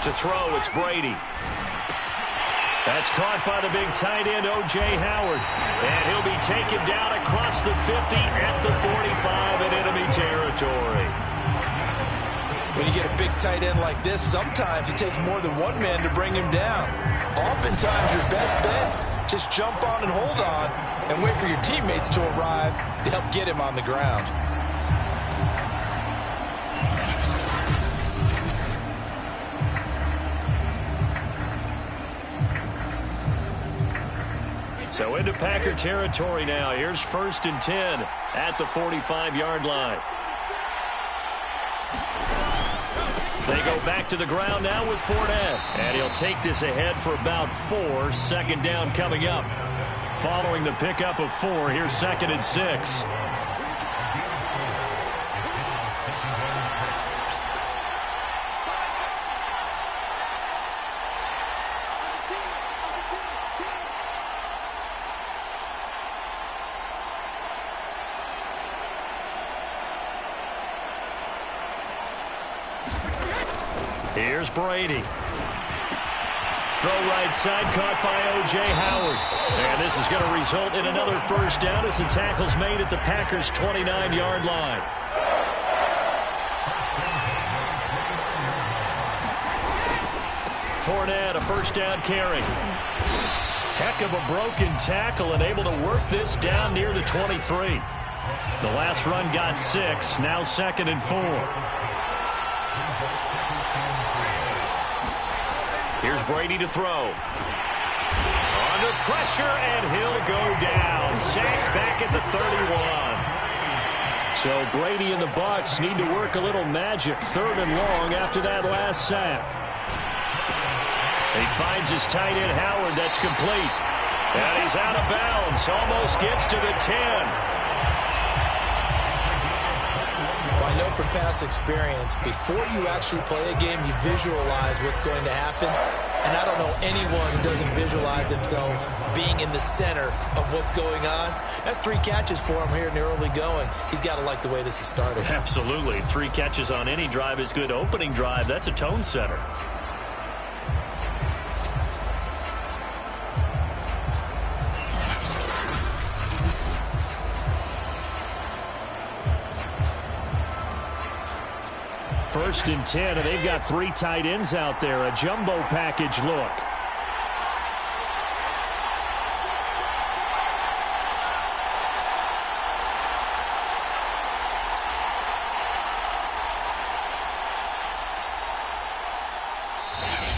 To throw, it's Brady. That's caught by the big tight end, O.J. Howard. And he'll be taken down across the 50 at the 45 in enemy territory. When you get a big tight end like this, sometimes it takes more than one man to bring him down. Oftentimes, your best bet, just jump on and hold on and wait for your teammates to arrive to help get him on the ground. So into Packer territory now. Here's 1st and 10 at the 45-yard line. They go back to the ground now with Fournette. And he'll take this ahead for about 4. 2nd down coming up. Following the pickup of 4, here's 2nd and 6. Here's Brady. Throw right side, caught by O.J. Howard. And this is going to result in another 1st down as the tackle's made at the Packers' 29-yard line. Fournette, a 1st down carry. Heck of a broken tackle and able to work this down near the 23. The last run got 6, now 2nd and 4. Here's Brady to throw. Under pressure, and he'll go down. Sacked back at the 31. So Brady and the Bucs need to work a little magic. 3rd and long after that last sack. He finds his tight end, Howard. That's complete. And he's out of bounds. Almost gets to the 10. I know from past experience, before you actually play a game, you visualize what's going to happen. And I don't know anyone who doesn't visualize themselves being in the center of what's going on. That's 3 catches for him here in the early going. He's got to like the way this is started. Absolutely. 3 catches on any drive is good. Opening drive, that's a tone setter. First and 10, and they've got 3 tight ends out there. A jumbo package look.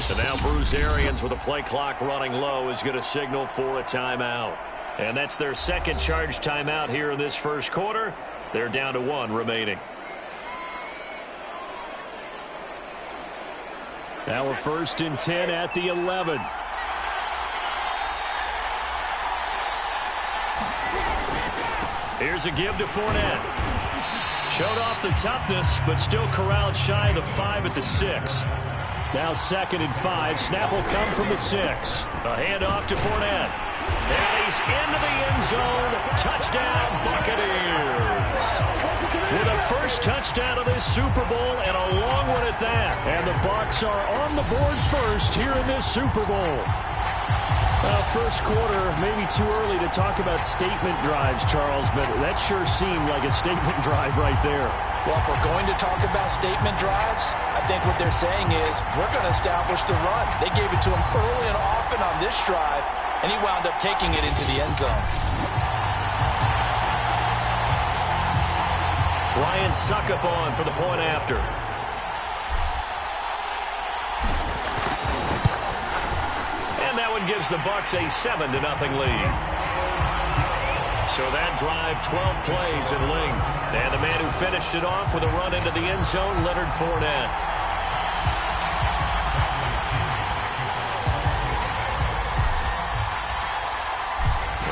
So now Bruce Arians, with the play clock running low, is going to signal for a timeout. And that's their 2nd charge timeout here in this 1st quarter. They're down to 1 remaining. Now a 1st and 10 at the 11. Here's a give to Fournette. Showed off the toughness, but still corralled shy of the 5 at the 6. Now 2nd and 5. Snap will come from the 6. A handoff to Fournette. And he's into the end zone. Touchdown, Buccaneers. With a 1st touchdown of this Super Bowl, and a long one at that. And the Bucs are on the board first here in this Super Bowl. Well, 1st quarter, maybe too early to talk about statement drives, Charles, but that sure seemed like a statement drive right there. Well, if we're going to talk about statement drives, I think what they're saying is we're going to establish the run. They gave it to him early and often on this drive, and he wound up taking it into the end zone. Ryan Suckup on for the point after. And that one gives the Bucs a 7-0 lead. So that drive, 12 plays in length. And the man who finished it off with a run into the end zone, Leonard Fournette.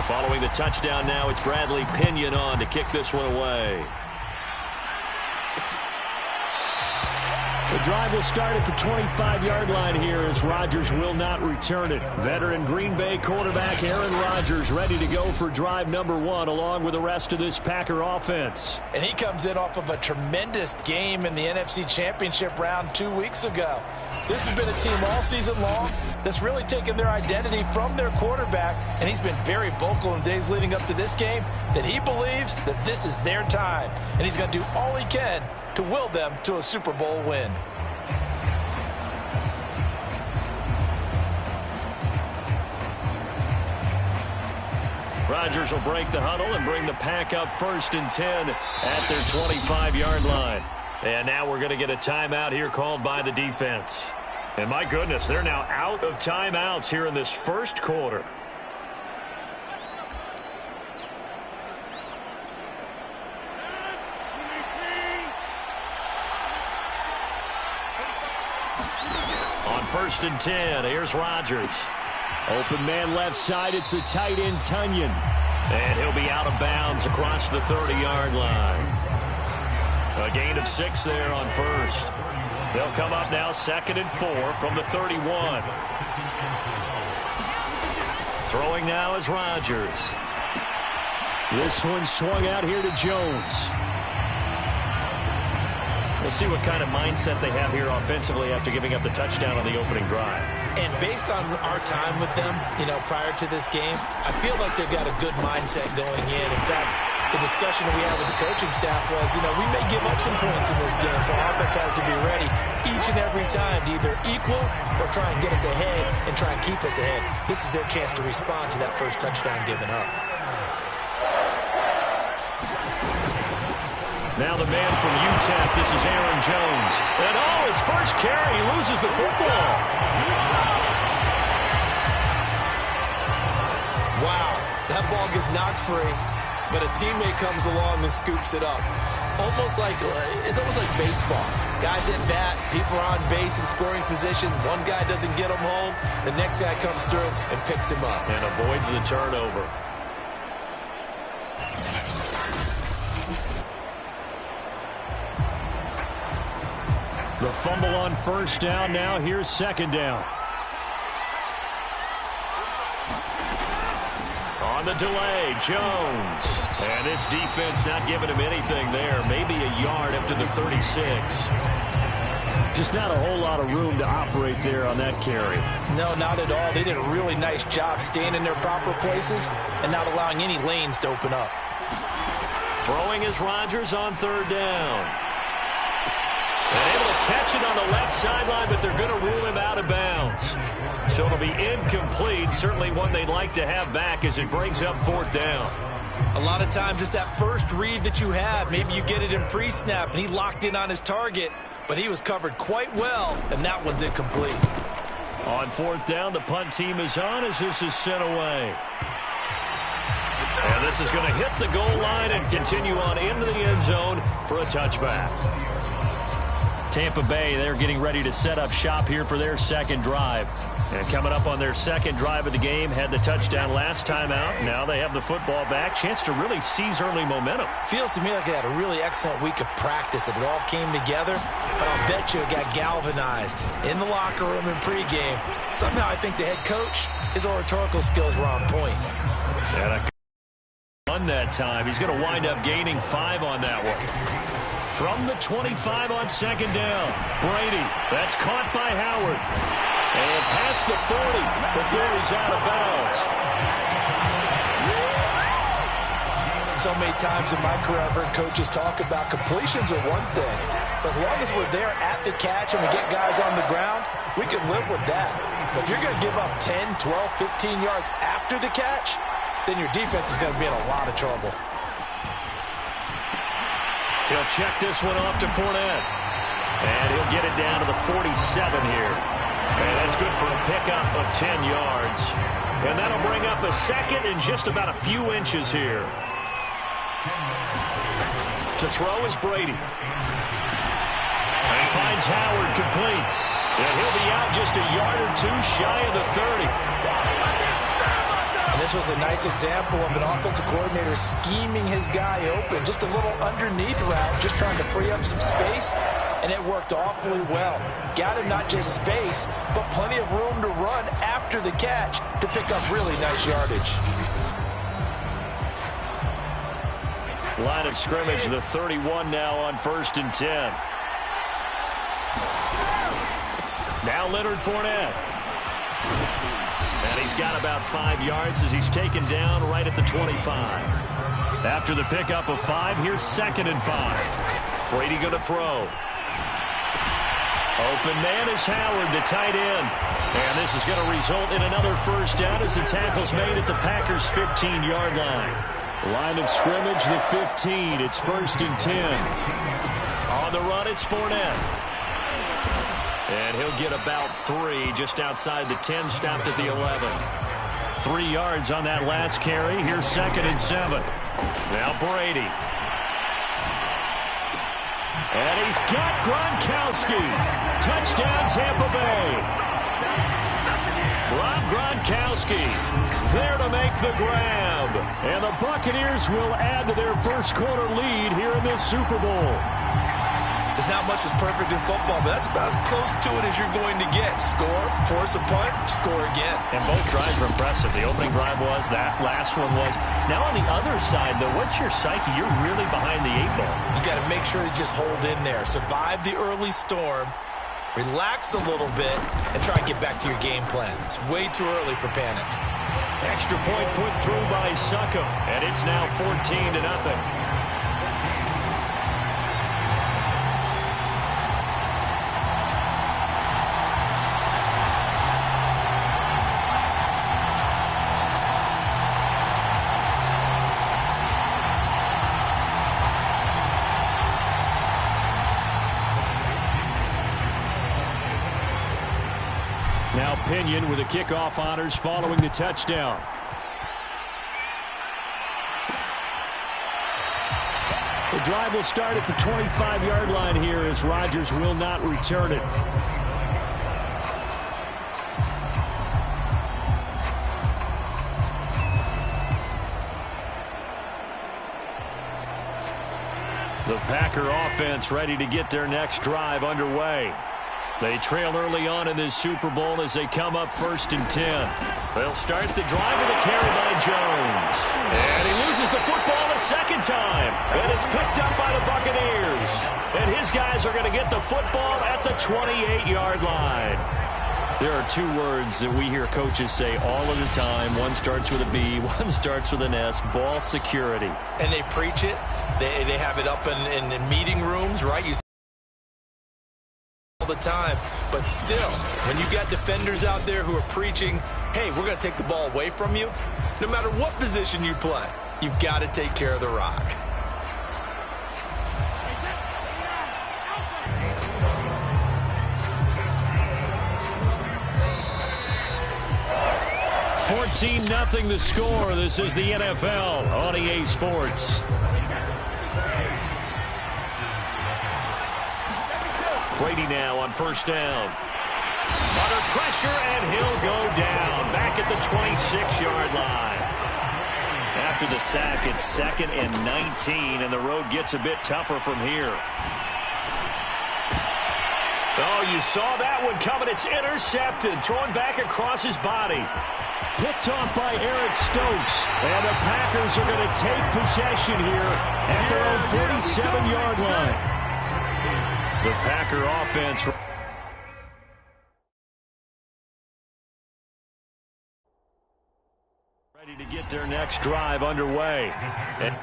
Following the touchdown now, it's Bradley Pinion on to kick this one away. The drive will start at the 25-yard line here as Rodgers will not return it. Veteran Green Bay quarterback Aaron Rodgers ready to go for drive number 1 along with the rest of this Packer offense. And he comes in off of a tremendous game in the NFC Championship round 2 weeks ago. This has been a team all season long that's really taken their identity from their quarterback, and he's been very vocal in the days leading up to this game that he believes that this is their time, and he's going to do all he can to will them to a Super Bowl win. Rodgers will break the huddle and bring the Pack up 1st and 10 at their 25-yard line. And now we're going to get a timeout here called by the defense. And my goodness, they're now out of timeouts here in this first quarter. On 1st and 10, here's Rodgers. Open man left side, it's the tight end Tunyon. And he'll be out of bounds across the 30-yard line. A gain of 6 there on 1st. They'll come up now 2nd and 4 from the 31. Throwing now is Rodgers. This one swung out here to Jones. We'll see what kind of mindset they have here offensively after giving up the touchdown on the opening drive. And based on our time with them, prior to this game, I feel like they've got a good mindset going in. In fact, the discussion that we had with the coaching staff was, we may give up some points in this game, so offense has to be ready each and every time to either equal or try and get us ahead and try and keep us ahead. This is their chance to respond to that first touchdown given up. Now the man from UTEP, this is Aaron Jones. And his first carry, he loses the football. Wow, that ball gets knocked free, but a teammate comes along and scoops it up. It's almost like baseball. Guys at bat, people are on base in scoring position. One guy doesn't get him home, the next guy comes through and picks him up. And avoids the turnover. The fumble on 1st down. Now here's 2nd down. On the delay, Jones. And this defense not giving him anything there. Maybe a yard up to the 36. Just not a whole lot of room to operate there on that carry. No, not at all. They did a really nice job staying in their proper places and not allowing any lanes to open up. Throwing is Rodgers on 3rd down. And able to catch it on the left sideline, but they're going to rule him out of bounds. So it'll be incomplete. Certainly one they'd like to have back as it brings up 4th down. A lot of times it's that first read that you have. Maybe you get it in pre-snap, and he locked in on his target, but he was covered quite well, and that one's incomplete. On 4th down, the punt team is on as this is sent away. And this is going to hit the goal line and continue on into the end zone for a touchback. Tampa Bay, they're getting ready to set up shop here for their 2nd drive. And coming up on their 2nd drive of the game, had the touchdown last time out. Now they have the football back. Chance to really seize early momentum. Feels to me like they had a really excellent week of practice, that it all came together. But I'll bet you it got galvanized in the locker room in pregame. Somehow I think the head coach, his oratorical skills were on point. And on that time, he's going to wind up gaining 5 on that one. From the 25 on 2nd down, Brady, that's caught by Howard. And past the 40 before he's out of bounds. So many times in my career I've heard coaches talk about completions are one thing. But as long as we're there at the catch and we get guys on the ground, we can live with that. But if you're going to give up 10, 12, 15 yards after the catch, then your defense is going to be in a lot of trouble. He'll check this one off to Fournette. And he'll get it down to the 47 here. And that's good for a pickup of 10 yards. And that'll bring up a 2nd and just about a few inches here. To throw is Brady. And he finds Howard complete. And he'll be out just a yard or 2 shy of the 30. And this was a nice example of an offensive coordinator scheming his guy open. Just a little underneath route, just trying to free up some space. and it worked awfully well. Got him not just space, but plenty of room to run after the catch to pick up really nice yardage. Line of scrimmage, the 31 now on 1st and 10. Now Leonard Fournette. And he's got about 5 yards as he's taken down right at the 25. After the pickup of 5, here's 2nd and 5. Brady going to throw. Open man is Howard, the tight end. And this is going to result in another first down as the tackle's made at the Packers' 15-yard line. Line of scrimmage, the 15. It's 1st and 10. On the run, it's Fournette. And he'll get about 3 just outside the 10, stopped at the 11. 3 yards on that last carry. Here's 2nd and 7. Now Brady. And he's got Gronkowski. Touchdown, Tampa Bay. Rob Gronkowski there to make the grab. And the Buccaneers will add to their first quarter lead here in this Super Bowl. There's not much that's perfect in football, but that's about as close to it as you're going to get. Score, force a punt, score again. And both drives were impressive. The opening drive was, that last one was. Now on the other side, though, what's your psyche? You're really behind the 8 ball. You got to make sure you just hold in there. Survive the early storm, relax a little bit, and try and get back to your game plan. It's way too early for panic. Extra point put through by Succop, and it's now 14-0. Now Pinion with the kickoff honors following the touchdown. The drive will start at the 25-yard line here as Rodgers will not return it. The Packer offense ready to get their next drive underway. They trail early on in this Super Bowl as they come up 1st and 10. They'll start the drive with a carry by Jones. And he loses the football a second time. And it's picked up by the Buccaneers. And his guys are going to get the football at the 28-yard line. There are 2 words that we hear coaches say all of the time. One starts with a B, one starts with an S, ball security. And they preach it. They have it up in meeting rooms, right? You all the time, but still, when you got defenders out there who are preaching, hey, we're going to take the ball away from you, no matter what position you play, you've got to take care of the rock. $14-0 the score. This is the NFL on EA Sports. Brady now on 1st down. Under pressure, and he'll go down. Back at the 26-yard line. After the sack, it's 2nd and 19, and the road gets a bit tougher from here. Oh, you saw that one coming. It's intercepted. Thrown back across his body. Picked off by Eric Stokes. And the Packers are going to take possession here at their own 47-yard line. The Packer offense ready to get their next drive underway. And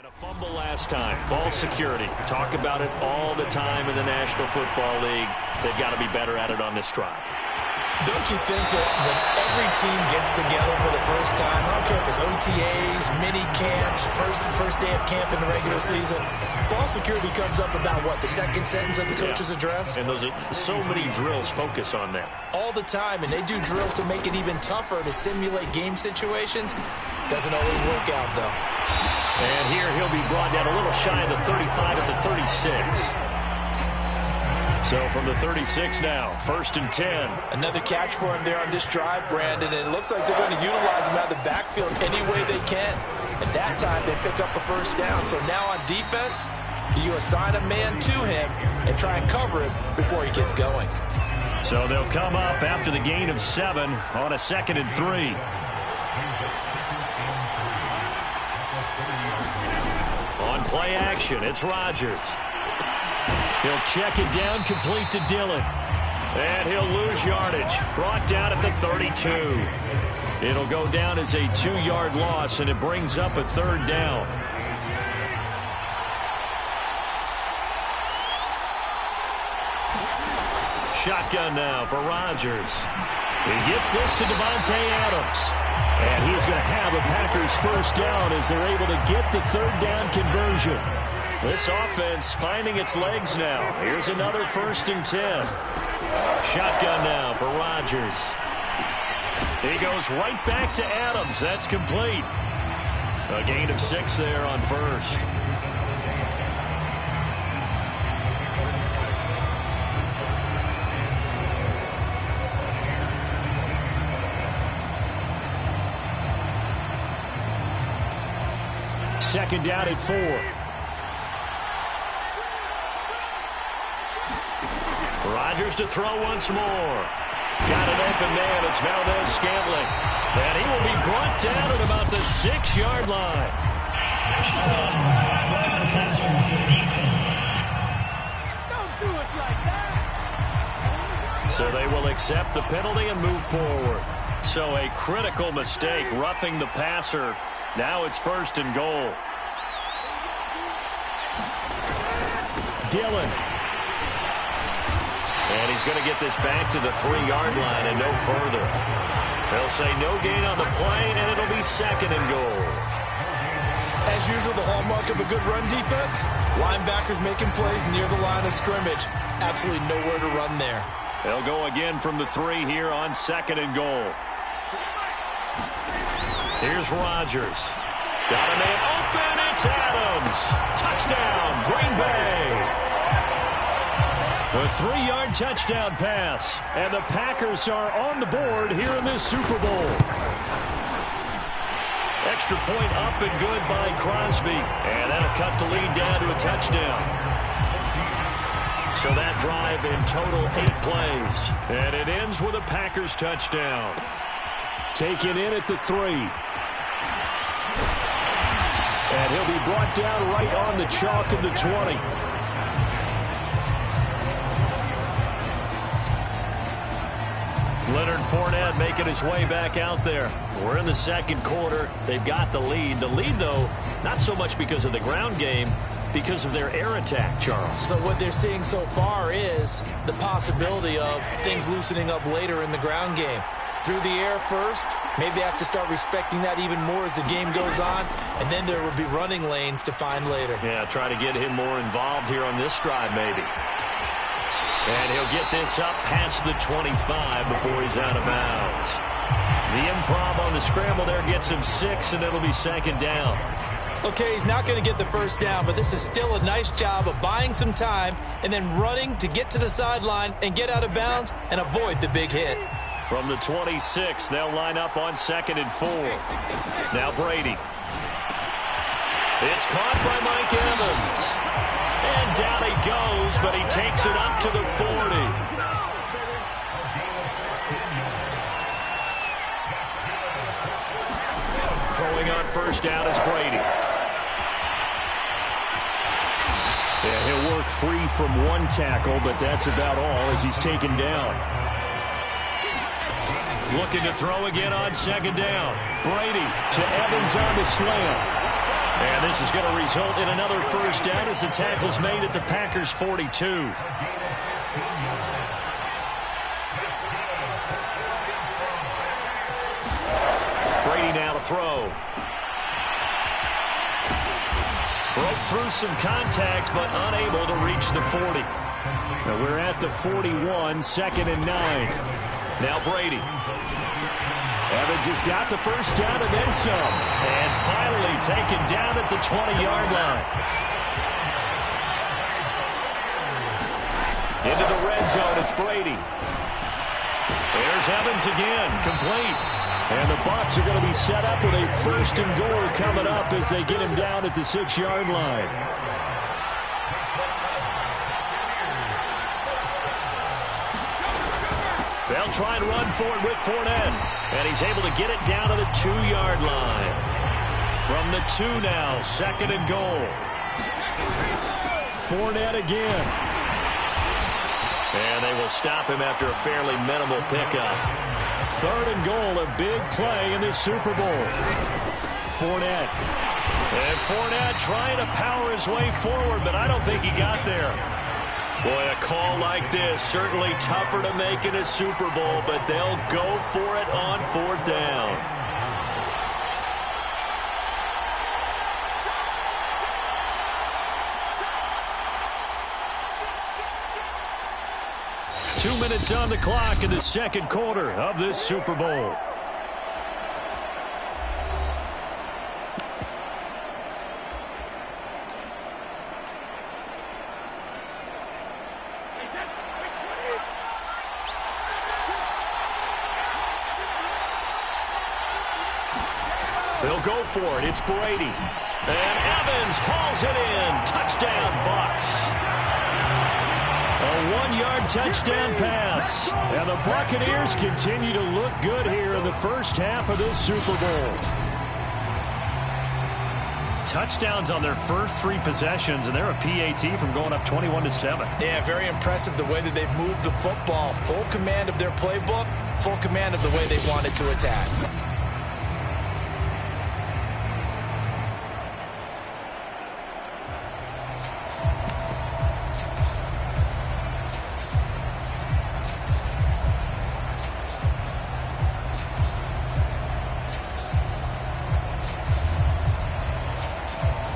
a fumble last time. Ball security. Talk about it all the time in the National Football League. They've got to be better at it on this drive. Don't you think that when every team gets together for the first time, I don't care if it's OTAs, mini camps, first day of camp in the regular season, ball security comes up about what, the second sentence of the coach's address? And those are so many drills focus on that. All the time, and they do drills to make it even tougher to simulate game situations. Doesn't always work out, though. And here he'll be brought down a little shy of the 35 at the 36. So from the 36 now, 1st and 10. Another catch for him there on this drive, Brandon, and it looks like they're going to utilize him out of the backfield any way they can. and that time they pick up a first down. So now on defense, you assign a man to him and try and cover him before he gets going. So they'll come up after the gain of 7 on a 2nd and 3. On play action, it's Rodgers. He'll check it down, complete to Dillon. And he'll lose yardage. Brought down at the 32. It'll go down as a 2-yard loss, and it brings up a 3rd down. Shotgun now for Rodgers. He gets this to Davante Adams. And he's going to have a Packers first down as they're able to get the 3rd down conversion. This offense finding its legs now. Here's another 1st and 10. Shotgun now for Rodgers. He goes right back to Adams. That's complete. A gain of 6 there on 1st. Second down at 4. Rodgers to throw once more. Got an open man. It's Valdez-Scantling. And he will be brought down at about the 6-yard line. Don't do us like that. So they will accept the penalty and move forward. So a critical mistake, roughing the passer. Now it's 1st and goal. Dillon. And he's going to get this back to the 3-yard line and no further. They'll say no gain on the play, and it'll be 2nd and goal. As usual, the hallmark of a good run defense, linebackers making plays near the line of scrimmage. Absolutely nowhere to run there. They'll go again from the 3 here on 2nd and goal. Here's Rodgers. Got a man open. It's Adams. Touchdown, Green Bay. A 3-yard touchdown pass. And the Packers are on the board here in this Super Bowl. Extra point up and good by Crosby. And that'll cut the lead down to a touchdown. So that drive in total 8 plays. And it ends with a Packers touchdown. Taken in at the 3. And he'll be brought down right on the chalk of the 20. Leonard Fournette making his way back out there. We're in the 2nd quarter. They've got the lead. The lead, though, not so much because of the ground game, because of their air attack, Charles. So what they're seeing so far is the possibility of things loosening up later in the ground game. Through the air first, maybe they have to start respecting that even more as the game goes on, and then there will be running lanes to find later. Yeah, try to get him more involved here on this drive, maybe. And he'll get this up past the 25 before he's out of bounds. The improv on the scramble there gets him 6, and it'll be 2nd down. Okay, he's not going to get the first down, but this is still a nice job of buying some time and then running to get to the sideline and get out of bounds and avoid the big hit. From the 26, they'll line up on 2nd and 4. Now Brady. It's caught by Mike Evans. And down he goes, but he takes it up to the 40. Throwing on 1st down is Brady. Yeah, he'll work free from 1 tackle, but that's about all as he's taken down. Looking to throw again on 2nd down. Brady to Evans on the slam. And this is going to result in another first down as the tackle's made at the Packers' 42. Brady now to throw. Broke through some contact, but unable to reach the 40. Now we're at the 41, 2nd and 9. Now Brady. Evans has got the first down and then some. And finally taken down at the 20-yard line. Into the red zone, it's Brady. There's Evans again, complete. And the Bucs are going to be set up with a 1st and goal coming up as they get him down at the 6-yard line. They'll try and run for it with Fournette. And he's able to get it down to the 2-yard line. From the 2 now, 2nd and goal. Fournette again. And they will stop him after a fairly minimal pickup. 3rd and goal, a big play in this Super Bowl. Fournette. And Fournette trying to power his way forward, but I don't think he got there. Boy, a call like this, certainly tougher to make in a Super Bowl, but they'll go for it on 4th down. 2 minutes on the clock in the 2nd quarter of this Super Bowl. They'll go for it. It's Brady. And Evans hauls it in. Touchdown, Bucs. A 1-yard touchdown pass. And the Buccaneers continue to look good here in the first half of this Super Bowl. Touchdowns on their first 3 possessions, and they're a PAT from going up 21-7. Yeah, very impressive the way that they've moved the football. Full command of their playbook, full command of the way they wanted to attack.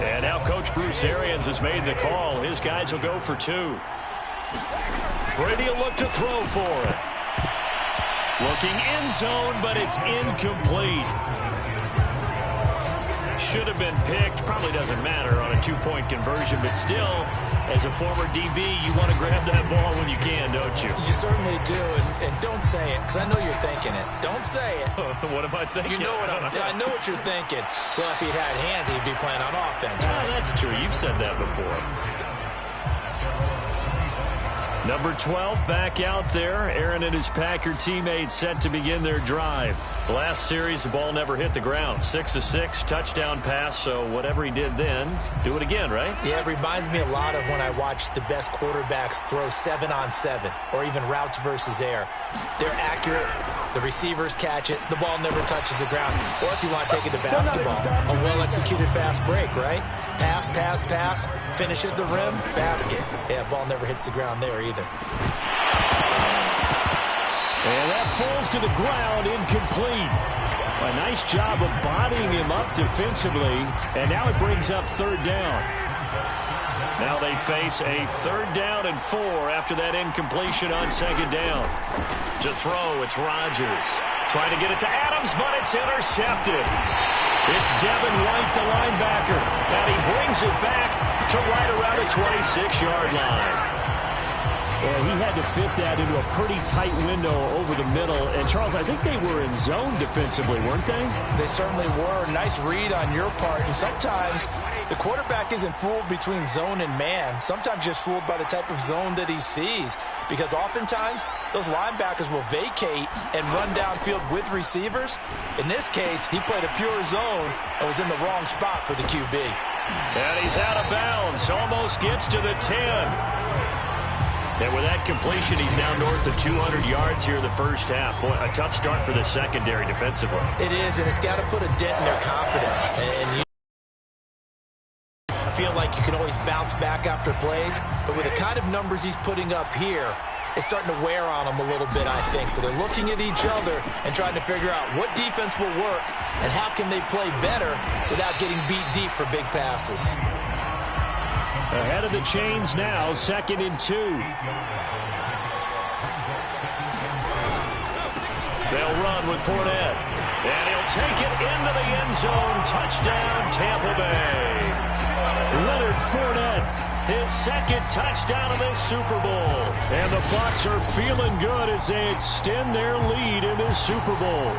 And now Coach Bruce Arians has made the call. His guys will go for 2. Brady will look to throw for it. Looking end zone, but it's incomplete. Should have been picked. Probably doesn't matter on a 2-point conversion, but still, as a former DB, you want to grab that ball when you can, don't you? You certainly do, and don't say it, because I know you're thinking it. Don't say it. What am I thinking? You know what I know what you're thinking. Well, if he'd had hands, he'd be playing on offense, right? That's true. You've said that before. Number 12 back out there. Aaron and his Packer teammates set to begin their drive. The last series, the ball never hit the ground. 6 of 6, touchdown pass, so whatever he did then, do it again, right? Yeah, it reminds me a lot of when I watched the best quarterbacks throw 7-on-7 or even routes versus air. They're accurate. The receivers catch it. The ball never touches the ground. Or if you want to take it to basketball, a well-executed fast break, right? Pass, pass, pass, finish at the rim, basket. Yeah, ball never hits the ground there either. And that falls to the ground, incomplete. A nice job of bodying him up defensively, and now it brings up 3rd down. Now they face a 3rd down and 4 after that incompletion on 2nd down. To throw, it's Rodgers. Trying to get it to Adams, but it's intercepted. It's Devin White, the linebacker, and he brings it back to right around the 26-yard line. Well, he had to fit that into a pretty tight window over the middle. And, Charles, I think they were in zone defensively, weren't they? They certainly were. Nice read on your part. And sometimes the quarterback isn't fooled between zone and man. Sometimes just fooled by the type of zone that he sees. Because oftentimes, those linebackers will vacate and run downfield with receivers. In this case, he played a pure zone and was in the wrong spot for the QB. And he's out of bounds. Almost gets to the 10. And with that completion, he's now north of 200 yards here in the first half. Boy, a tough start for the secondary defensively. It is, and it's got to put a dent in their confidence. And you feel like you can always bounce back after plays, but with the kind of numbers he's putting up here, it's starting to wear on them a little bit, I think. So they're looking at each other and trying to figure out what defense will work and how can they play better without getting beat deep for big passes. Ahead of the chains now, 2nd and 2. They'll run with Fournette. And he'll take it into the end zone. Touchdown, Tampa Bay. Leonard Fournette, his 2nd touchdown of this Super Bowl. And the Bucs are feeling good as they extend their lead in this Super Bowl.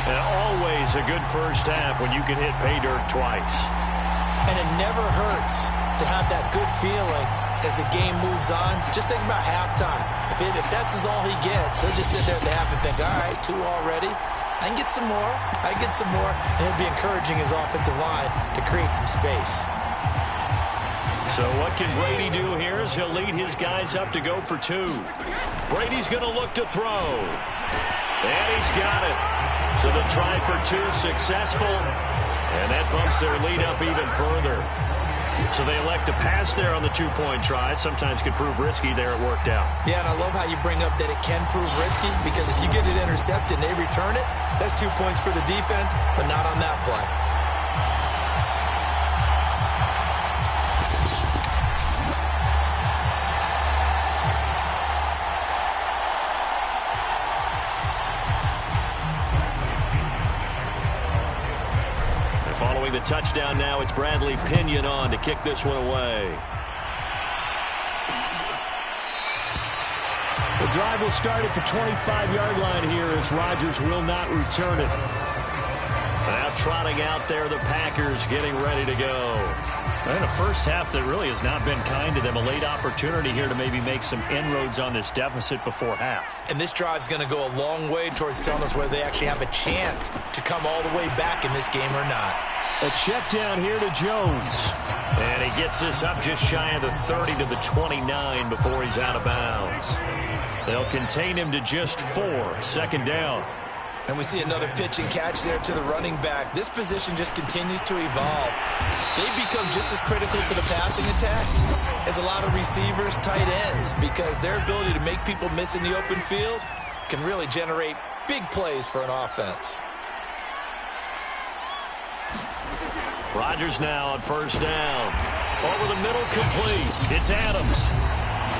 And always a good first half when you can hit pay dirt twice. And it never hurts to have that good feeling as the game moves on. Just think about halftime. If that's all he gets, he'll just sit there at the half and think, all right, 2 already. I can get some more. I can get some more. And he'll be encouraging his offensive line to create some space. So what can Brady do here as he'll lead his guys up to go for 2. Brady's going to look to throw. And he's got it. So the try for 2 successful. And that bumps their lead up even further. So they elect to pass there on the 2-point try. Sometimes could prove risky there. It worked out. Yeah, and I love how you bring up that it can prove risky, because if you get it intercepted and they return it, that's 2 points for the defense, but not on that play. Following the touchdown now, it's Bradley Pinion on to kick this one away. The drive will start at the 25-yard line here as Rodgers will not return it. Now trotting out there, the Packers getting ready to go. And a first half that really has not been kind to them. A late opportunity here to maybe make some inroads on this deficit before half. And this drive's going to go a long way towards telling us whether they actually have a chance to come all the way back in this game or not. A check down here to Jones. And he gets this up just shy of the 30 to the 29 before he's out of bounds. They'll contain him to just 4. Second down. And we see another pitch and catch there to the running back. This position just continues to evolve. They become just as critical to the passing attack as a lot of receivers, tight ends, because their ability to make people miss in the open field can really generate big plays for an offense. Rodgers now on first down. Over the middle, complete. It's Adams.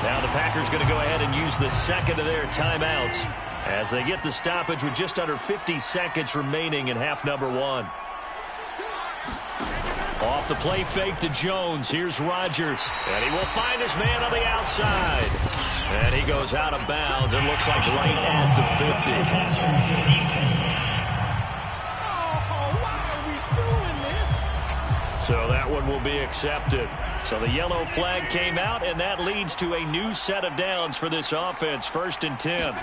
Now the Packers going to go ahead and use the second of their timeouts as they get the stoppage with just under 50 seconds remaining in half number 1. Off the play fake to Jones. Here's Rodgers. And he will find his man on the outside. And he goes out of bounds. It looks like right at the 50. So that one will be accepted. So the yellow flag came out, and that leads to a new set of downs for this offense. 1st and 10.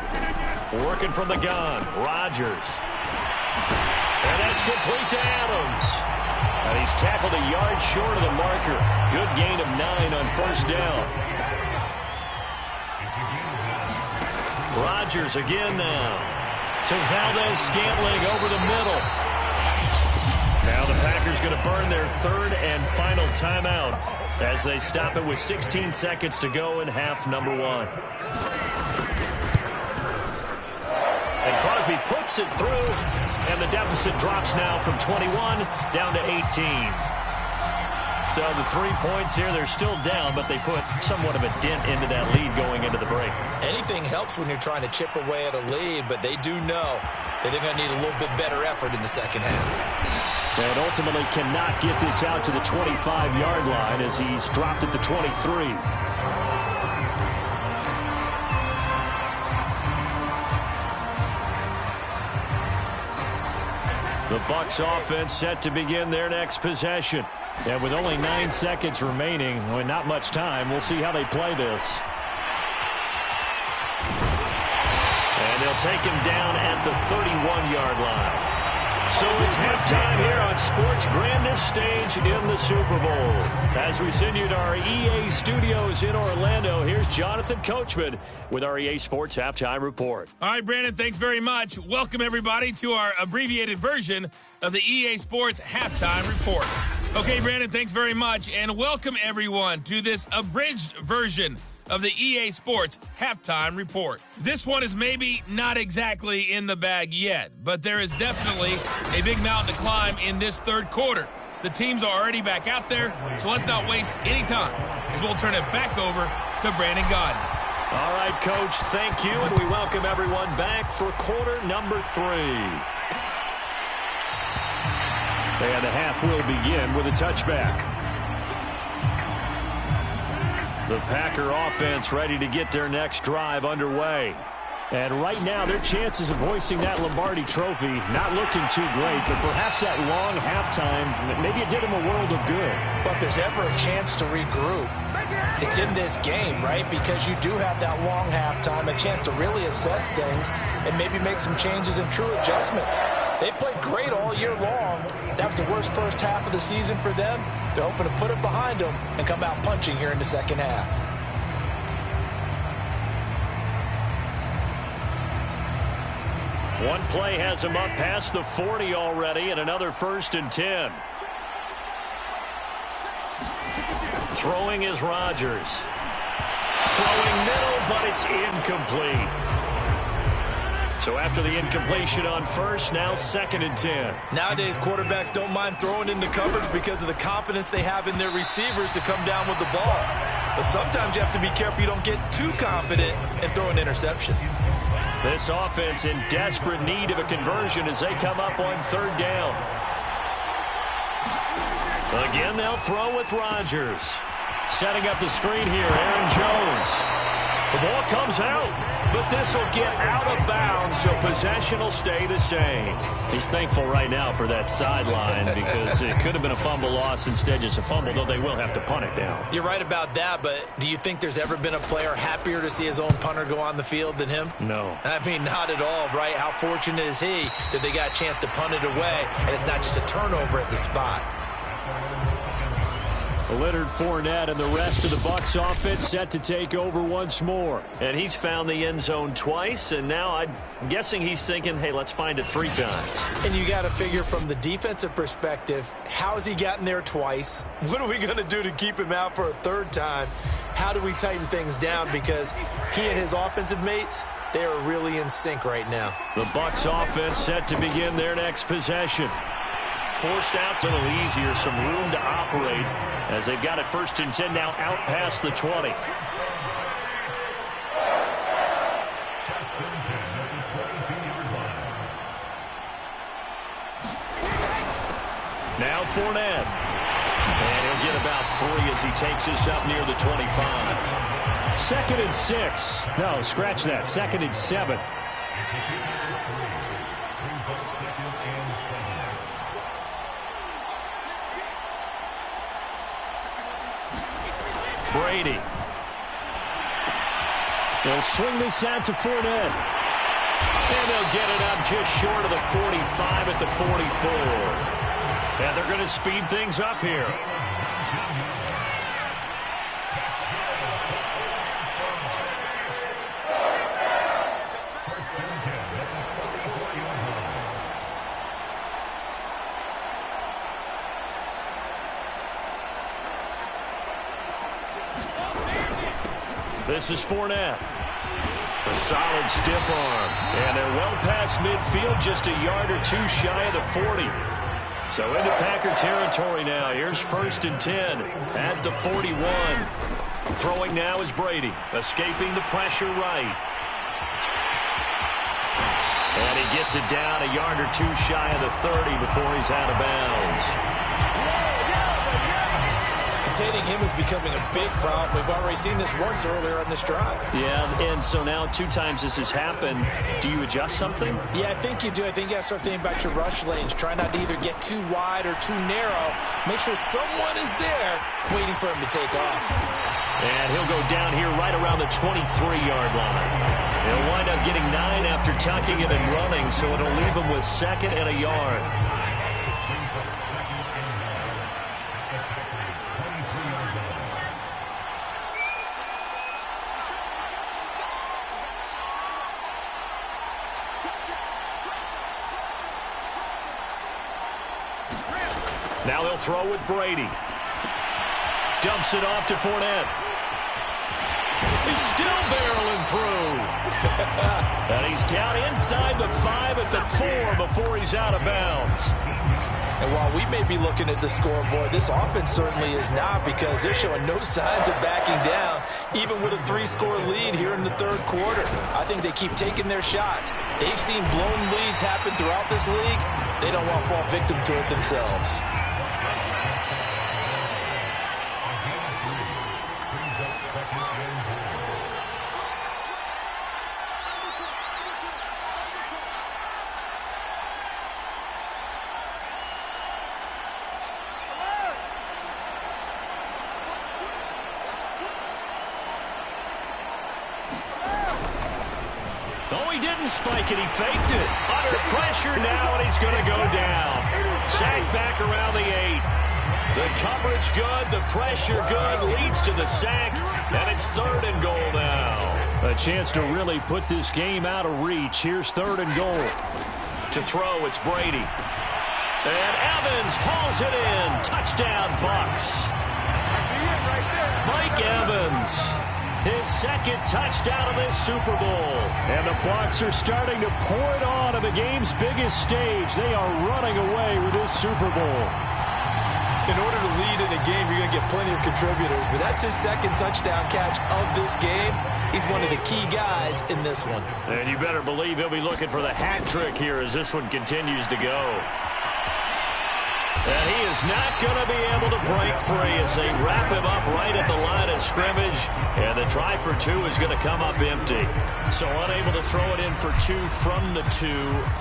Working from the gun. Rodgers. And that's complete to Adams. And he's tackled a yard short of the marker. Good gain of 9 on first down. Rodgers again now. To Valdez-Scantling over the middle. Now the Packers going to burn their 3rd and final timeout as they stop it with 16 seconds to go in half number 1. And Crosby puts it through, and the deficit drops now from 21 down to 18. So the 3 points here, they're still down, but they put somewhat of a dent into that lead going into the break. Anything helps when you're trying to chip away at a lead, but they do know that they're going to need a little bit better effort in the second half. And ultimately cannot get this out to the 25-yard line as he's dropped at the 23. The Bucs offense set to begin their next possession. And with only 9 seconds remaining, well, not much time, we'll see how they play this. And they'll take him down at the 31-yard line. So it's halftime here on sports' grandest stage in the Super Bowl. As we send you to our EA studios in Orlando, here's Jonathan Coachman with our EA Sports Halftime Report. All right, Brandon, thanks very much. Welcome, everybody, to our abbreviated version of the EA Sports Halftime Report. Okay, Brandon, thanks very much, and welcome, everyone, to this abridged version of the EA Sports Halftime Report. This one is maybe not exactly in the bag yet, but there is definitely a big mountain to climb in this third quarter. The teams are already back out there, so let's not waste any time, as we'll turn it back over to Brandon Gaudin. All right, Coach, thank you, and we welcome everyone back for quarter number 3. And the half will begin with a touchback. The Packer offense ready to get their next drive underway. And right now, their chances of hoisting that Lombardi trophy not looking too great, but perhaps that long halftime, maybe it did them a world of good. But if there's ever a chance to regroup, it's in this game, right? Because you do have that long halftime, a chance to really assess things and maybe make some changes and true adjustments. They played great all year long. That was the worst first half of the season for them. They're hoping to put it behind them and come out punching here in the second half. One play has him up past the 40 already, and another 1st and 10. Throwing is Rodgers. Throwing middle, but it's incomplete. So after the incompletion on first, now 2nd and 10. Nowadays, quarterbacks don't mind throwing into coverage because of the confidence they have in their receivers to come down with the ball. But sometimes you have to be careful you don't get too confident and throw an interception. This offense in desperate need of a conversion as they come up on 3rd down. Again, they'll throw with Rodgers. Setting up the screen here, Aaron Jones. The ball comes out, but this will get out of bounds, so possession will stay the same. He's thankful right now for that sideline because it could have been a fumble loss, instead just a fumble, though they will have to punt it down. You're right about that, but do you think there's ever been a player happier to see his own punter go on the field than him? No. I mean, not at all, right? How fortunate is he that they got a chance to punt it away, and it's not just a turnover at the spot. Leonard Fournette and the rest of the Bucs offense set to take over once more. And he's found the end zone twice, and now I'm guessing he's thinking, hey, let's find it 3 times. And you got to figure from the defensive perspective, how's he gotten there twice? What are we going to do to keep him out for a 3rd time? How do we tighten things down? Because he and his offensive mates, they are really in sync right now. The Bucs offense set to begin their next possession. Forced out, a little easier, some room to operate as they've got it 1st and 10 now out past the 20. Now Fournette. And he'll get about 3 as he takes us up near the 25. 2nd and 6. No, scratch that. 2nd and 7. Brady. They'll swing this out to Fournette. And they'll get it up just short of the 45 at the 44. And they're going to speed things up here. This is Fournette. A solid stiff arm. And they're well past midfield, just a yard or 2 shy of the 40. So into Packer territory now. Here's 1st and 10 at the 41. Throwing now is Brady. Escaping the pressure right. And he gets it down a yard or 2 shy of the 30 before he's out of bounds. Containing him is becoming a big problem. We've already seen this once earlier on this drive. Yeah, and so now 2 times this has happened. Do you adjust something? Yeah, I think you do. I think you got to start thinking about your rush lanes. Try not to either get too wide or too narrow. Make sure someone is there waiting for him to take off. And he'll go down here right around the 23-yard line. He'll wind up getting 9 after tucking it and running, so it'll leave him with 2nd and a yard. Now they'll throw with Brady. Dumps it off to Fournette. He's still barreling through. And he's down inside the 5 at the 4 before he's out of bounds. And while we may be looking at the scoreboard, this offense certainly is not, because they're showing no signs of backing down, even with a 3-score lead here in the 3rd quarter. I think they keep taking their shots. They've seen blown leads happen throughout this league. They don't want to fall victim to it themselves. Oh, he didn't spike it. He faked it. Under pressure now, and he's going to go down. Sacked back around the 8. The coverage good, the pressure good, leads to the sack, and it's 3rd and goal now. A chance to really put this game out of reach. Here's 3rd and goal. To throw, it's Brady. And Evans hauls it in. Touchdown, Bucs. Mike Evans, his 2nd touchdown of this Super Bowl. And the Bucs are starting to pour it on at the game's biggest stage. They are running away with this Super Bowl. In order to lead in a game, you're going to get plenty of contributors, but that's his 2nd touchdown catch of this game. He's one of the key guys in this one. And you better believe he'll be looking for the hat trick here as this one continues to go. And he is not going to be able to break free as they wrap him up right at the line of scrimmage. And the try for 2 is going to come up empty. So unable to throw it in for 2 from the 2.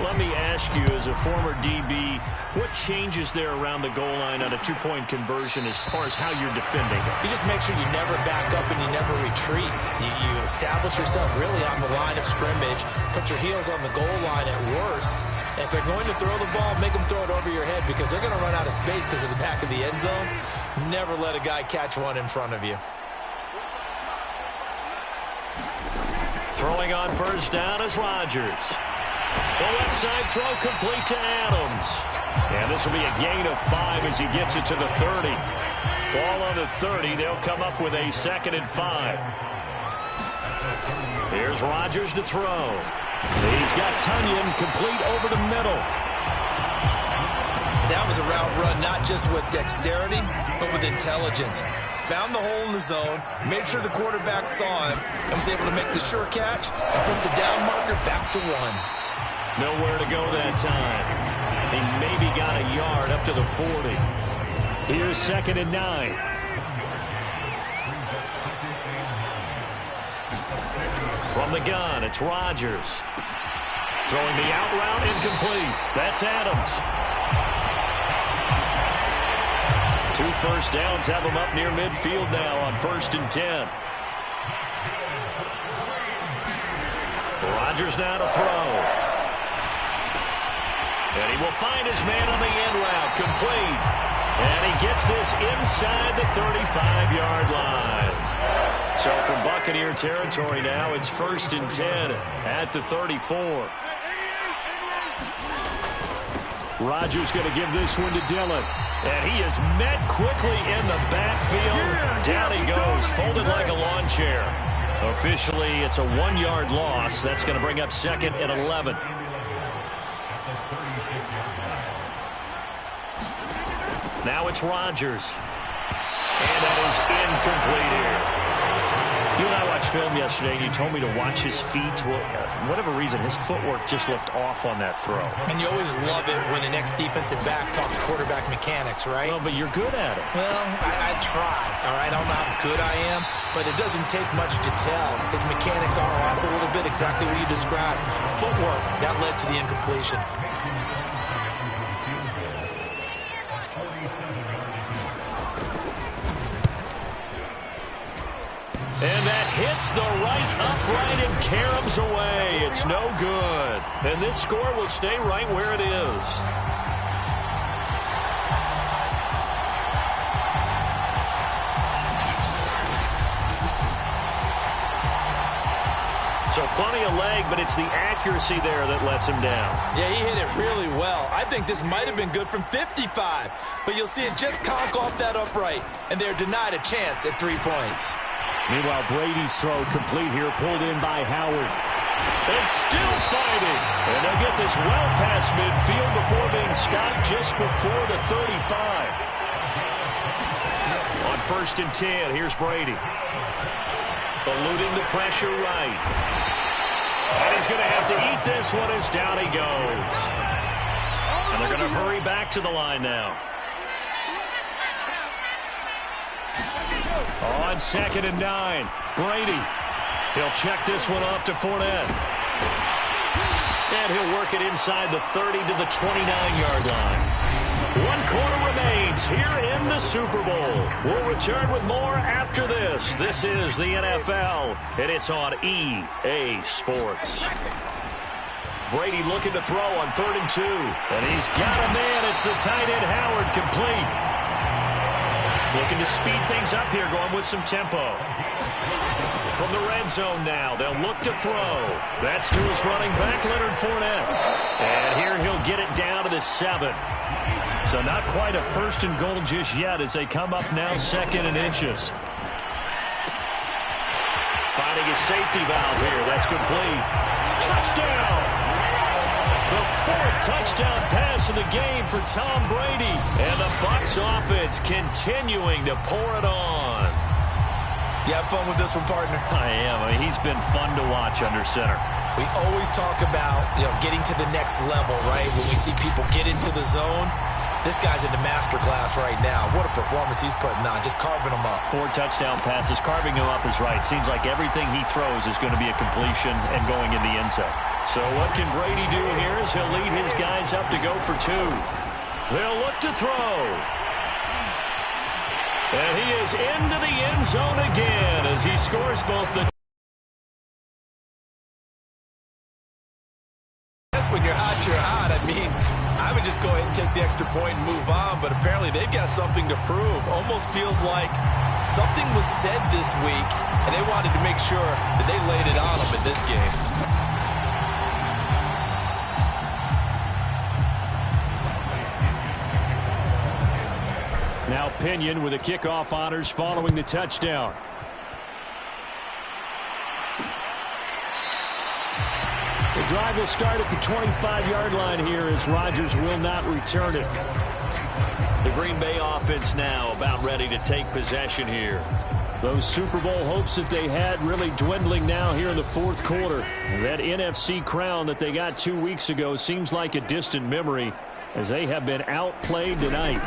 Let me ask you, as a former DB, what changes there around the goal line on a 2-point conversion as far as how you're defending it? You just make sure you never back up and you never retreat. You establish yourself really on the line of scrimmage. Put your heels on the goal line at worst. And if they're going to throw the ball, make them throw it over your head because they're going to run out of space because of the back of the end zone. Never let a guy catch one in front of you. Throwing on 1st down is Rodgers. The left side throw complete to Adams. And this will be a gain of 5 as he gets it to the 30. Ball on the 30. They'll come up with a 2nd and 5. Here's Rodgers to throw. He's got Tunyon complete over the middle. That was a route run, not just with dexterity, but with intelligence. Found the hole in the zone, made sure the quarterback saw him, and was able to make the sure catch and put the down marker back to 1. Nowhere to go that time. He maybe got a yard up to the 40. Here's 2nd and 9. From the gun, it's Rodgers. Throwing the out route, incomplete. That's Adams. 2 first downs have him up near midfield now on 1st and 10. Rodgers now to throw. And he will find his man on the end route, complete. And he gets this inside the 35-yard line. So from Buccaneer territory now, it's 1st and 10 at the 34. Rodgers going to give this one to Dillon. And he is met quickly in the backfield. Down he goes, folded like a lawn chair. Officially, it's a 1-yard loss. That's going to bring up 2nd and 11. Now it's Rodgers. And that is incomplete here. You and I watched film yesterday, and you told me to watch his feet. Well, for whatever reason, his footwork just looked off on that throw. And you always love it when an ex-defensive back talks quarterback mechanics, right? Well, but you're good at it. Well, I try, all right? I don't know how good I am, but it doesn't take much to tell. His mechanics are off a little bit, exactly what you described. Footwork, that led to the incompletion. And that hits the right upright and caroms away. It's no good. And this score will stay right where it is. So plenty of leg, but it's the accuracy there that lets him down. Yeah, he hit it really well. I think this might have been good from 55. But you'll see it just conk off that upright. And they're denied a chance at 3 points. Meanwhile, Brady's throw complete here, pulled in by Howard. And still fighting. And they'll get this well past midfield before being stopped just before the 35. On 1st and 10, here's Brady. Eluding the pressure right. And he's going to have to eat this one as down he goes. And they're going to hurry back to the line now. On 2nd and 9, Brady. He'll check this one off to Fournette. And he'll work it inside the 30 to the 29-yard line. 1 quarter remains. happens here in the Super Bowl. We'll return with more after this. This is the NFL, and it's on EA Sports. Brady looking to throw on 3rd and 2. And he's got a man. It's the tight end, Howard, complete. Looking to speed things up here, going with some tempo. From the red zone now, they'll look to throw. That's to his running back, Leonard Fournette. And here he'll get it down to the 7. So not quite a 1st and goal just yet as they come up now 2nd and inches. Finding a safety valve here. That's complete. Touchdown! The 4th touchdown pass of the game for Tom Brady. And the Bucs offense continuing to pour it on. You have fun with this one, partner? I am. I mean, he's been fun to watch under center. We always talk about, getting to the next level, right? When we see people get into the zone, this guy's in the masterclass right now. What a performance he's putting on, just carving them up. 4 touchdown passes, carving him up is right. Seems like everything he throws is going to be a completion and going in the end zone. So what can Brady do here is he'll lead his guys up to go for 2. They'll look to throw. And he is into the end zone again as he scores both the... When you're hot, you're hot. I mean, I would just go ahead and take the extra point and move on, but apparently they've got something to prove. Almost feels like something was said this week, and they wanted to make sure that they laid it on them in this game. Now Pinion with the kickoff honors following the touchdown. The drive will start at the 25-yard line here as Rodgers will not return it. The Green Bay offense now about ready to take possession here. Those Super Bowl hopes that they had really dwindling now here in the 4th quarter. That NFC crown that they got 2 weeks ago seems like a distant memory as they have been outplayed tonight.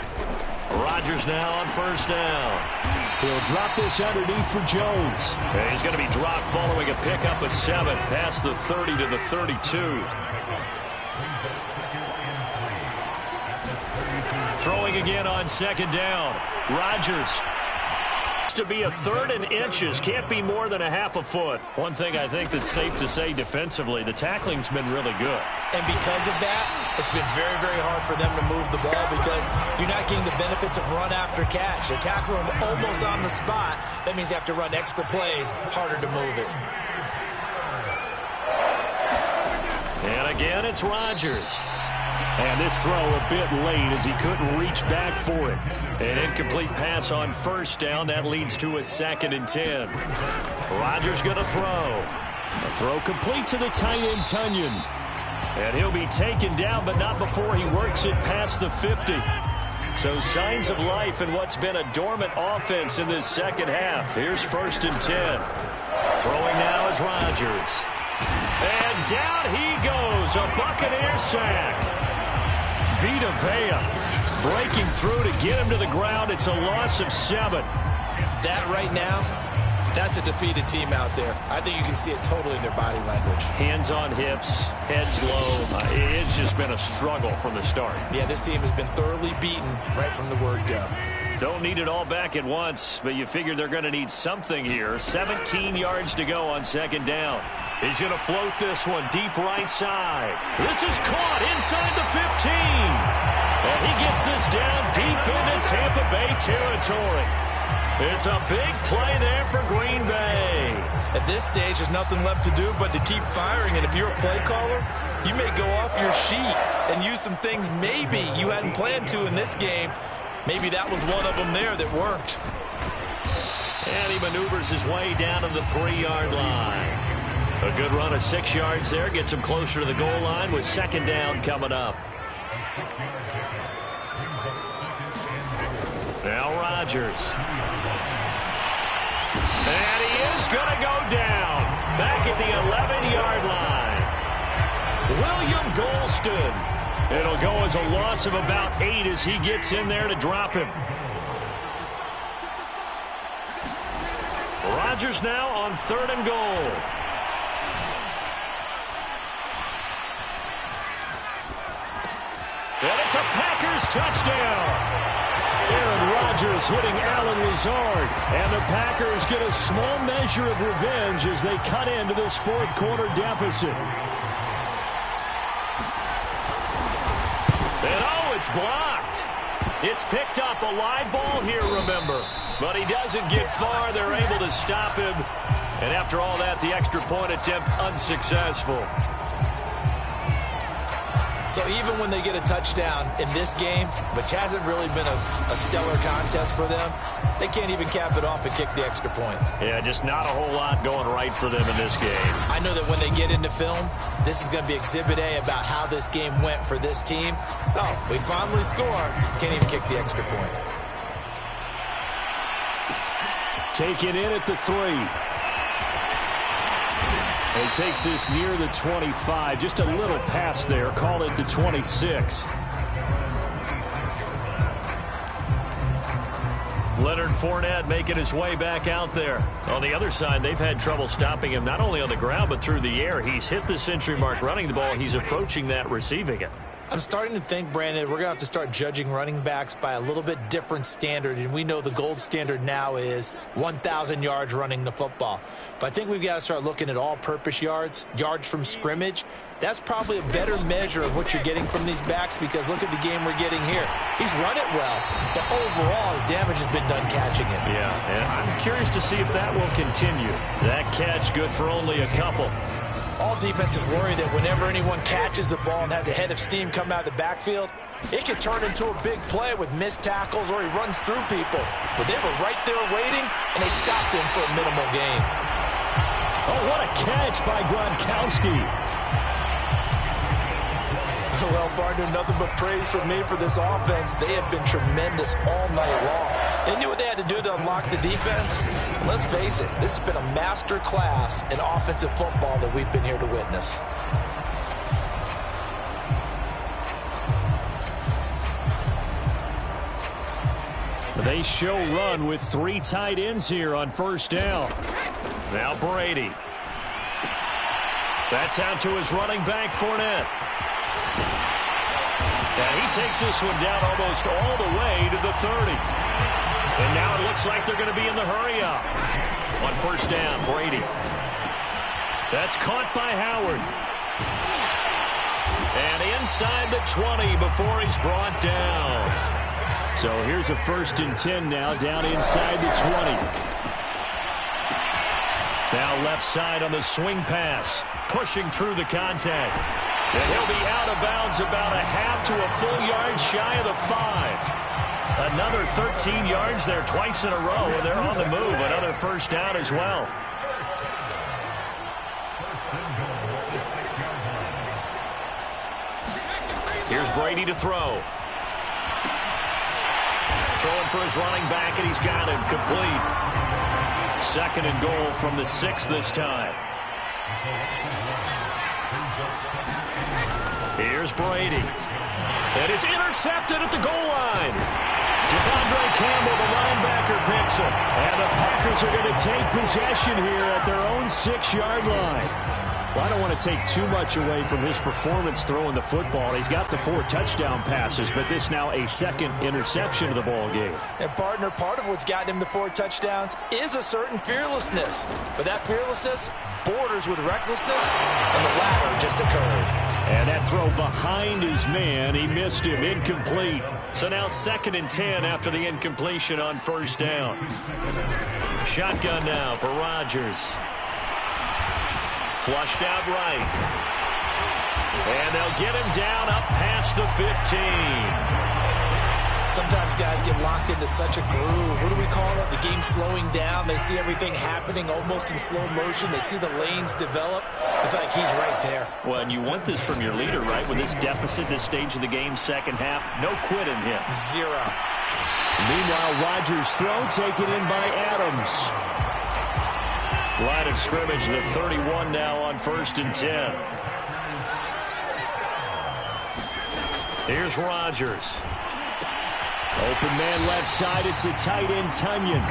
Rodgers now on 1st down. He'll drop this underneath for Jones. And he's going to be dropped following a pickup of 7 past the 30 to the 32. Throwing again on 2nd down. Rodgers. To be a 3rd and inches, can't be more than a half a foot. One thing I think that's safe to say defensively, the tackling's been really good. And because of that, it's been very, very hard for them to move the ball because you're not getting the benefits of run after catch. They tackle them almost on the spot. That means you have to run extra plays, harder to move it. And again, it's Rodgers. And this throw a bit late as he couldn't reach back for it. An incomplete pass on 1st down. That leads to a 2nd and 10. Rodgers going to throw. A throw complete to the tight end, Tunyon. And he'll be taken down, but not before he works it past the 50. So signs of life in what's been a dormant offense in this 2nd half. Here's 1st and 10. Throwing now is Rodgers. And down he goes. A Buccaneer sack. Vita Vea breaking through to get him to the ground. It's a loss of 7. That right now, that's a defeated team out there. I think you can see it totally in their body language. Hands on hips, heads low. It's just been a struggle from the start. Yeah, this team has been thoroughly beaten right from the word go. Don't need it all back at once, but you figure they're going to need something here. 17 yards to go on 2nd down. He's going to float this one deep right side. This is caught inside the 15. And he gets this down deep into Tampa Bay territory. It's a big play there for Green Bay. At this stage, there's nothing left to do but to keep firing. And if you're a play caller, you may go off your sheet and use some things maybe you hadn't planned to in this game. Maybe that was one of them there that worked. And he maneuvers his way down to the 3-yard line. A good run of 6 yards there. Gets him closer to the goal line with 2nd down coming up. Now Rodgers. And he is going to go down. Back at the 11-yard line. William Golston. It'll go as a loss of about 8 as he gets in there to drop him. Rodgers now on 3rd and goal. And it's a Packers touchdown. Aaron Rodgers hitting Allen Lazard. And the Packers get a small measure of revenge as they cut into this fourth quarter deficit. And oh, it's blocked. It's picked up, a live ball here, remember. But he doesn't get far. They're able to stop him. And after all that, the extra point attempt unsuccessful. So even when they get a touchdown in this game, which hasn't really been a stellar contest for them, they can't even cap it off and kick the extra point. Yeah, just not a whole lot going right for them in this game. I know that when they get into film, this is going to be Exhibit A about how this game went for this team. Oh, we finally score. Can't even kick the extra point. Taken in at the 3. He takes this near the 25. Just a little pass there. Call it the 26. Leonard Fournette making his way back out there. On the other side, they've had trouble stopping him not only on the ground but through the air. He's hit the century mark running the ball. He's approaching that receiving it. I'm starting to think, Brandon, we're going to have to start judging running backs by a little bit different standard, and we know the gold standard now is 1,000 yards running the football. But I think we've got to start looking at all-purpose yards, yards from scrimmage. That's probably a better measure of what you're getting from these backs because look at the game we're getting here. He's run it well, but overall his damage has been done catching him. Yeah, and I'm curious to see if that will continue. That catch good for only a couple. All defenses worry that whenever anyone catches the ball and has a head of steam come out of the backfield, it can turn into a big play with missed tackles or he runs through people. But they were right there waiting, and they stopped him for a minimal gain. Oh, what a catch by Gronkowski. Well, partner, nothing but praise from me for this offense. They have been tremendous all night long. They knew what they had to do to unlock the defense. And let's face it, this has been a master class in offensive football that we've been here to witness. They show run with 3 tight ends here on first down. Now Brady. That's out to his running back, Fournette. And he takes this one down almost all the way to the 30. And now it looks like they're going to be in the hurry-up. On first down, Brady. That's caught by Howard. And inside the 20 before he's brought down. So here's a 1st and 10 now, down inside the 20. Now left side on the swing pass, pushing through the contact. And he'll be out of bounds about a half to a full yard shy of the 5. Another 13 yards there twice in a row, and they're on the move. Another first down as well. Here's Brady to throw. Throwing for his running back, and he's got him complete. 2nd and goal from the 6 this time. Here's Brady. And it's intercepted at the goal line. Devondre Campbell, the linebacker, picks him. And the Packers are going to take possession here at their own 6-yard line. Well, I don't want to take too much away from his performance throwing the football. He's got the 4 touchdown passes, but this now a 2nd interception of the ball game. And, partner, part of what's gotten him the 4 touchdowns is a certain fearlessness. But that fearlessness borders with recklessness, and the latter just occurred. And that throw behind his man, he missed him, incomplete. So now 2nd and 10 after the incompletion on first down. Shotgun now for Rodgers. Flushed out right. And they'll get him down up past the 15. Sometimes guys get locked into such a groove. What do we call it? The game slowing down. They see everything happening almost in slow motion. They see the lanes develop. I feel like he's right there. Well, and you want this from your leader, right? With this deficit, this stage of the game, second half, no quitting him. 0. Meanwhile, Rodgers' throw taken in by Adams. Line of scrimmage, the 31 now on 1st and 10. Here's Rodgers. Open man left side, it's the tight end Tunyon.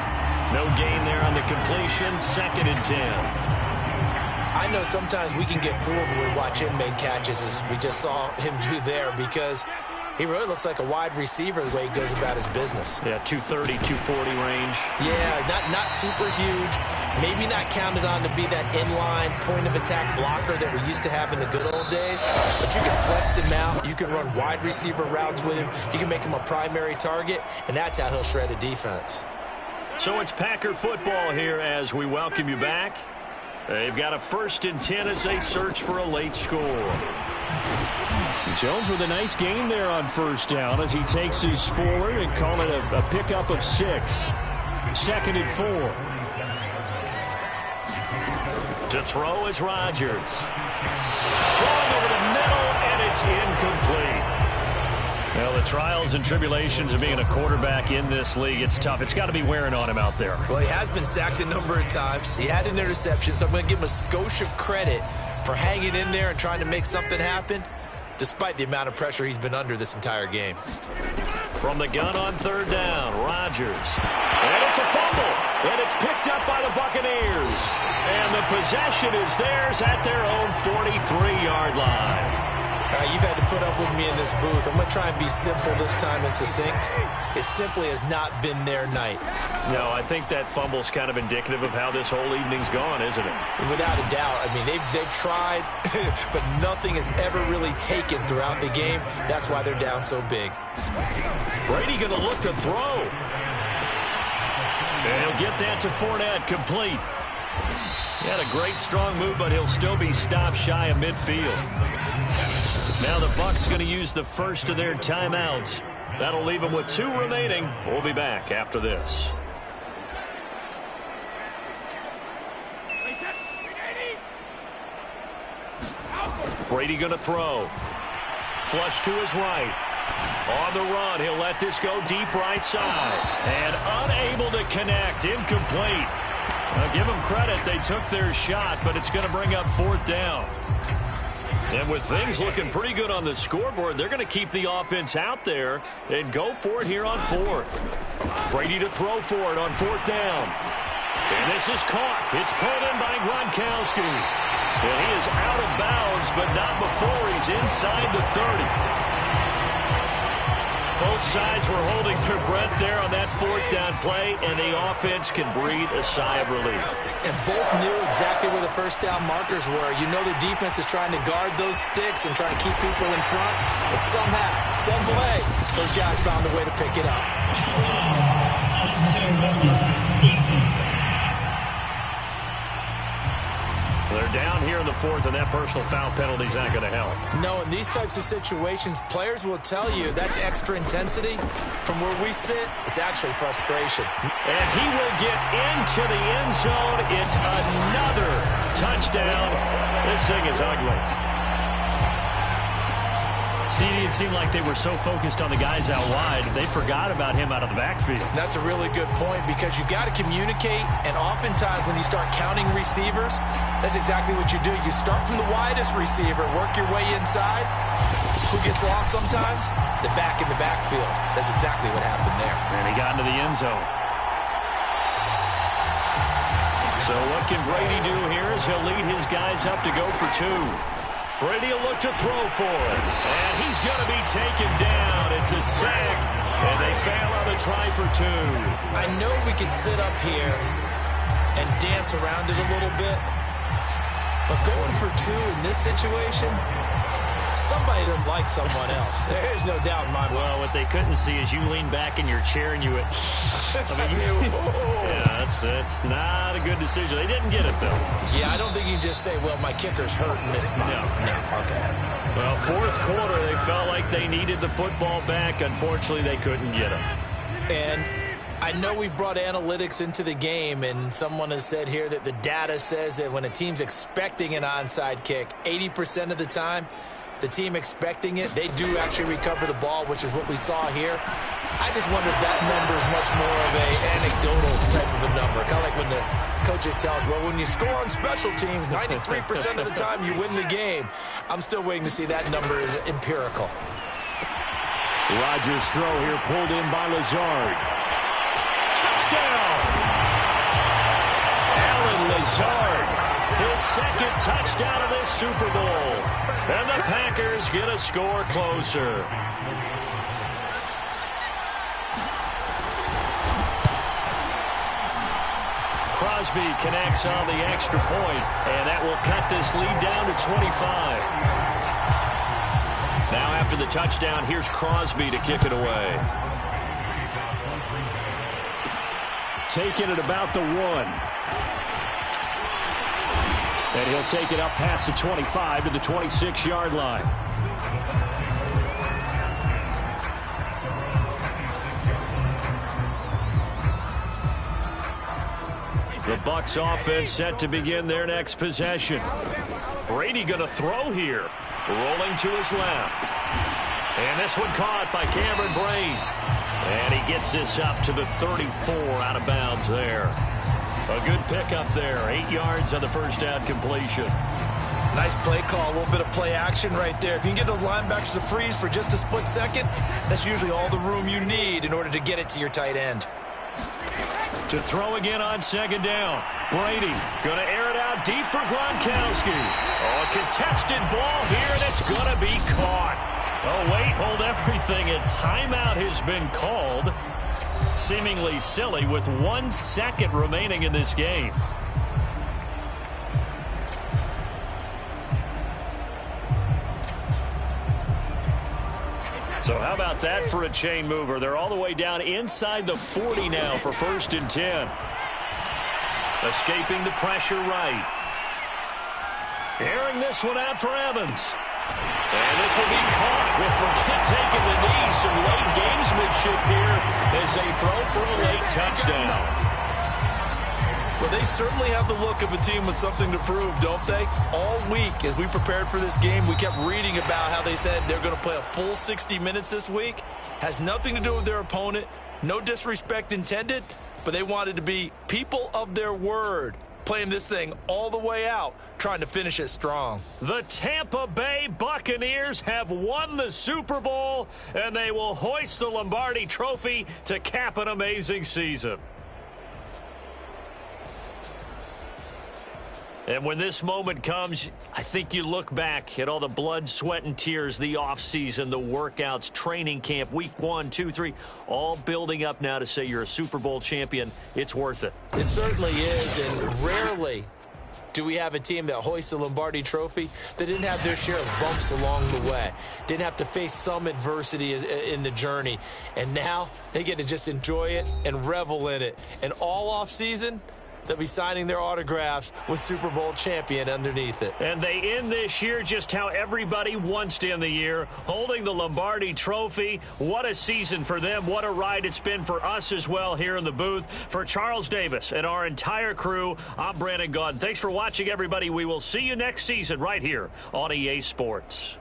No gain there on the completion, 2nd and 10. I know sometimes we can get fooled when we watch him make catches as we just saw him do there because He really looks like a wide receiver the way he goes about his business. Yeah, 230, 240 range. Yeah, not super huge. Maybe not counted on to be that inline point-of-attack blocker that we used to have in the good old days. But you can flex him out. You can run wide receiver routes with him. You can make him a primary target, and that's how he'll shred a defense. So it's Packer football here as we welcome you back. They've got a 1st and 10 as they search for a late score. Jones with a nice gain there on 1st down as he takes his forward and call it a pickup of 6. 2nd and 4. To throw is Rodgers. Throwing over the middle, and it's incomplete. Well, the trials and tribulations of being a quarterback in this league, it's tough. It's got to be wearing on him out there. Well, he has been sacked a number of times. He had an interception, so I'm going to give him a skosh of credit for hanging in there and trying to make something happen, despite the amount of pressure he's been under this entire game. From the gun on 3rd down, Rodgers. And it's a fumble. And it's picked up by the Buccaneers. And the possession is theirs at their own 43-yard line. You've had to put up with me in this booth. I'm going to try and be simple this time and succinct. It simply has not been their night. No, I think that fumble's kind of indicative of how this whole evening's gone, isn't it? Without a doubt. I mean, they've tried, but nothing has ever really taken throughout the game. That's why they're down so big. Brady going to look to throw. And he'll get that to Fournette, complete. He had a great strong move, but he'll still be stopped shy of midfield. Now the Bucs going to use the first of their timeouts. That'll leave them with 2 remaining. We'll be back after this. Brady going to throw. Flush to his right. On the run, he'll let this go deep right side. And unable to connect. Incomplete. I'll give them credit. They took their shot, but it's going to bring up 4th down. And with things looking pretty good on the scoreboard, they're going to keep the offense out there and go for it here on 4th. Brady to throw for it on 4th down. And this is caught. It's pulled in by Gronkowski. And he is out of bounds, but not before he's inside the 30. Both sides were holding their breath there on that 4th down play, and the offense can breathe a sigh of relief. And both knew exactly where the 1st down markers were. You know the defense is trying to guard those sticks and trying to keep people in front. But somehow, some way, those guys found a way to pick it up. They're down here in the 4th, and that personal foul penalty is not going to help. No, in these types of situations, players will tell you that's extra intensity. From where we sit, it's actually frustration. And he will get into the end zone. It's another touchdown. This thing is ugly. It seemed like they were so focused on the guys out wide, they forgot about him out of the backfield. That's a really good point because you got to communicate, and oftentimes when you start counting receivers, that's exactly what you do. You start from the widest receiver, work your way inside. Who gets lost sometimes? The back in the backfield. That's exactly what happened there. And he got into the end zone. So what can Brady do here as he'll lead his guys up to go for 2. Brady will look to throw for it. And he's going to be taken down. It's a sack. And they fail on the try for 2. I know we could sit up here and dance around it a little bit. But going for 2 in this situation, somebody doesn't like someone else. There's no doubt in my mind. Well, what they couldn't see is you lean back in your chair and you went, yeah, that's not a good decision. They didn't get it, though. Yeah, I don't think you can just say, well, my kicker's hurt and missed mine. No, okay. Well, 4th quarter, they felt like they needed the football back. Unfortunately, they couldn't get it. And I know we brought analytics into the game, and someone has said here that the data says that when a team's expecting an onside kick, 80% of the time, the team expecting it, they do actually recover the ball, which is what we saw here. I just wonder if that number is much more of an anecdotal type of a number. Kind of like when the coaches tell us, well, when you score on special teams, 93% of the time you win the game. I'm still waiting to see that number is empirical. Rodgers' throw here pulled in by Lazard. Touchdown! Allen Lazard his second touchdown of this Super Bowl. And the Packers get a score closer. Crosby connects on the extra point, and that will cut this lead down to 25. Now after the touchdown, here's Crosby to kick it away. Taking it about the 1. And he'll take it up past the 25 to the 26-yard line. The Bucs offense set to begin their next possession. Brady going to throw here. Rolling to his left. And this one caught by Cameron Brain. And he gets this up to the 34 out of bounds there. A good pickup there. 8 yards on the first down completion. Nice play call, a little bit of play action right there. If you can get those linebackers to freeze for just a split second, that's usually all the room you need in order to get it to your tight end. To throw again on second down. Brady going to air it out deep for Gronkowski. Oh, a contested ball here, and it's going to be caught. Oh, wait, hold everything. A timeout has been called. Seemingly silly with 1 second remaining in this game. So how about that for a chain mover? They're all the way down inside the 40 now for 1st and 10. Escaping the pressure right. Airing this one out for Evans. And this will be caught. We'll forget taking the knee. Some late gamesmanship here as they throw for a late touchdown. Well, they certainly have the look of a team with something to prove, don't they? All week, as we prepared for this game, we kept reading about how they said they're going to play a full 60 minutes this week. Has nothing to do with their opponent. No disrespect intended, but they wanted to be people of their word, playing this thing all the way out, trying to finish it strong. The Tampa Bay Buccaneers have won the Super Bowl, and they will hoist the Lombardi Trophy to cap an amazing season. And when this moment comes, I think you look back at all the blood, sweat, and tears, the offseason, the workouts, training camp, week 1, 2, 3, all building up now to say you're a Super Bowl champion. It's worth it. It certainly is, and rarely do we have a team that hoists the Lombardi Trophy that didn't have their share of bumps along the way, didn't have to face some adversity in the journey, and now they get to just enjoy it and revel in it. And all offseason, they'll be signing their autographs with Super Bowl champion underneath it. And they end this year just how everybody wants to end the year, holding the Lombardi Trophy. What a season for them. What a ride it's been for us as well here in the booth. For Charles Davis and our entire crew, I'm Brandon Gaudin. Thanks for watching, everybody. We will see you next season right here on EA Sports.